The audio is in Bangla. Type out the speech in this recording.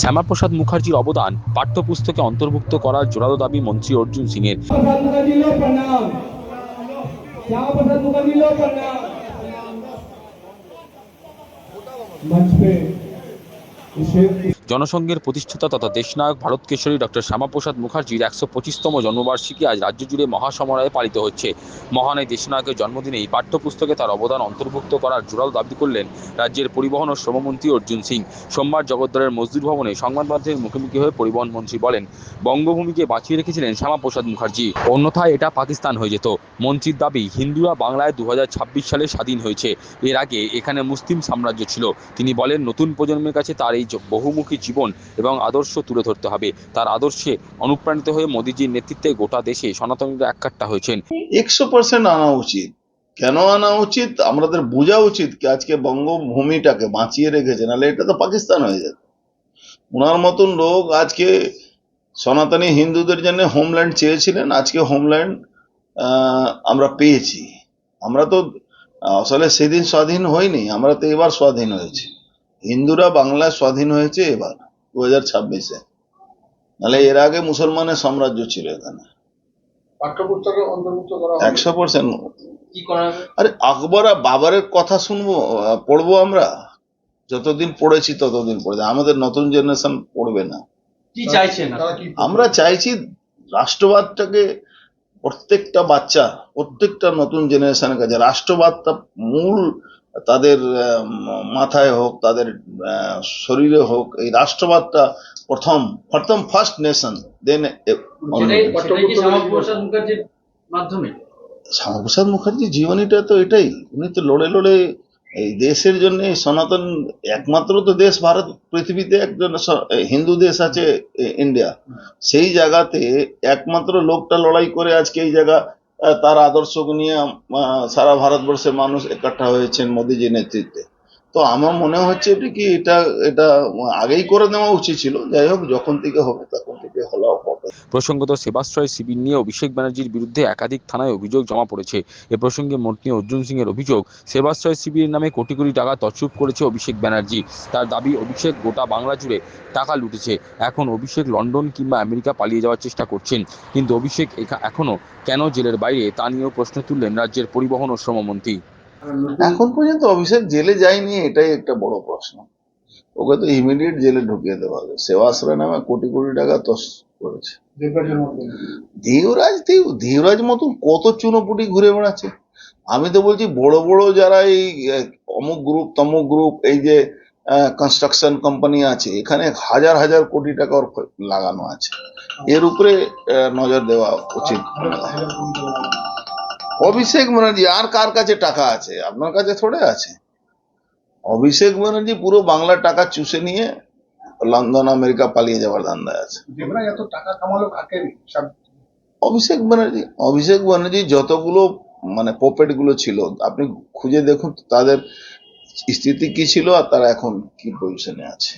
শ্যামাপ্রসাদ মুখার্জির অবদান পাঠ্যপুস্তকে অন্তর্ভুক্ত করার জোরালো দাবি মন্ত্রী অর্জুন সিং এর। জনসংঘের প্রতিষ্ঠাতা তথা দেশনায়ক ভারত কেশরী ডক্টর শ্যামাপ্রসাদ মুখার্জির ১২৫তম জন্মবার্ষিকী আজ রাজ্য জুড়ে মহাসমারোহে পালিত হচ্ছে। মহান এই দেশনায়কের জন্মদিনেই পাঠ্যপুস্তকে তার অবদান অন্তর্ভুক্ত করার জোরালো দাবি করলেন রাজ্যের পরিবহন ও শ্রমমন্ত্রী অর্জুন সিং। সোমবার জগদ্দলের মজদুর ভবনে সংবাদ মাধ্যমের মুখোমুখি হয়ে পরিবহন মন্ত্রী বলেন, বঙ্গভূমিকে বাঁচিয়ে রেখেছিলেন শ্যামাপ্রসাদ মুখার্জি, অন্যথায় এটা পাকিস্তান হয়ে যেত। মন্ত্রীর দাবি, হিন্দুরা বাংলায় ২০২৬ সালে স্বাধীন হয়েছে, এর আগে এখানে মুসলিম সাম্রাজ্য ছিল। তিনি বলেন, নতুন প্রজন্মের কাছে তার এই বহুমুখী জীবন এবং আদর্শ তুলে ধরতে হবে। তার আদর্শে অনুপ্রাণিত হয়ে মোদিজির নেতৃত্বে গোটা দেশে সনাতনীরা এককাট্টা হয়েছেন। 100% আনা উচিত। কেন আনা উচিত? আমাদের বোঝা উচিত কি আজকে বঙ্গভূমিটাকে বাঁচিয়ে রেখেছে, নাহলে এটা তো পাকিস্তান হয়ে যেত। ওনার মতন লোক আজকে সনাতনী হিন্দুদের জন্য হোমল্যান্ড চেয়েছিলেন, আজকে হোমল্যান্ড আমরা পেয়েছি। আমরা তো আসলে সেদিন স্বাধীন হয়নি, আমরা তো এবার স্বাধীন হয়েছি। হিন্দুরা বাংলায় স্বাধীন হয়েছে এবার 2026-এ, নাহলে এর আগে মুসলমানের সাম্রাজ্য ছিল এখানে। পাঠ্যপুস্তকে অন্তর্ভুক্ত করা 100%। কি করা হবে? আরে আকবর আর বাবরের কথা শুনবো, পড়বো আমরা? যতদিন পড়েছি ততদিন পড়েছি, আমাদের নতুন জেনারেশন পড়বে না। কি চাইছেন আমরা চাইছি রাষ্ট্রবাদটাকে প্রত্যেকটা বাচ্চা, প্রত্যেকটা নতুন জেনারেশনের কাছে রাষ্ট্রবাদটা মূল তাদের মাথায় হোক, তাদের শরীরে হোক। এই রাষ্ট্রবাদটা ফার্স্ট নেশন, দেন শ্যামাপ্রসাদ মুখার্জির জীবনীটা তো এটাই। উনি তো লড়ে লড়ে এই দেশের জন্য, সনাতন একমাত্র তো দেশ ভারত পৃথিবীতে একজন হিন্দু দেশ আছে ইন্ডিয়া, সেই জায়গাতে একমাত্র লোকটা লড়াই করে আজকে এই জায়গা তার আদর্শকে নিয়ে সারা ভারতবর্ষের মানুষ একট্ঠা হয়েছেন মোদিজির নেতৃত্বে। তো আমার মনে হচ্ছে কি এটা এটা আগেই করে নেওয়া উচিত ছিল। যাই হোক, যখন থেকে হবে তখন থেকে হলেও হবে। প্রসঙ্গত সেবাশ্রয় শিবির নিয়ে অভিষেক ব্যানার্জির বিরুদ্ধে একাধিক থানায় অভিযোগ জমা পড়েছে। এ প্রসঙ্গে মন্ত্রী অর্জুন সিং এর অভিযোগ, সেবাশ্রয় শিবিরের নামে কোটি কোটি টাকা তছরূপ করেছে অভিষেক ব্যানার্জি। তার দাবি, অভিষেক গোটা বাংলা জুড়ে টাকা লুটেছে। এখন অভিষেক লন্ডন কিংবা আমেরিকা পালিয়ে যাওয়ার চেষ্টা করছেন, কিন্তু অভিষেক এখনো কেন জেলের বাইরে তা নিয়েও প্রশ্ন তুললেন রাজ্যের পরিবহন ও শ্রমমন্ত্রী। এখন পর্যন্ত অভিষেক জেলে যায়নি, এটাই একটা বড় প্রশ্ন। ওকে তো ইমিডিয়েট জেলে ঢুকিয়ে দেওয়া হবে। সেবাশ্রয় নামে কোটি কোটি টাকা তস করেছে। ধীররাজ মতন কত চুনোপুটি ঘুরে বেড়াচ্ছে। আমি তো বলছি, বড় বড় যারা এই অমুক গ্রুপ তমুক গ্রুপ, এই যে কনস্ট্রাকশন কোম্পানি আছে, এখানে হাজার হাজার কোটি টাকা লাগানো আছে। এর উপরে নজর দেওয়া উচিত। অভিষেক ব্যানার্জি আর কার কাছে টাকা আছে? আপনার কাছে থোড়ে আছে। অভিষেক ব্যানার্জি পুরো বাংলার টাকা চুষে নিয়ে লন্ডন আমেরিকা পালিয়ে যাওয়ার ধান্দায় আছে। এত টাকা কামালো কাকে? অভিষেক ব্যানার্জি যতগুলো পপেট গুলো ছিল, আপনি খুঁজে দেখুন তাদের স্থিতি কি ছিল আর তারা এখন কি পজিশনে আছে।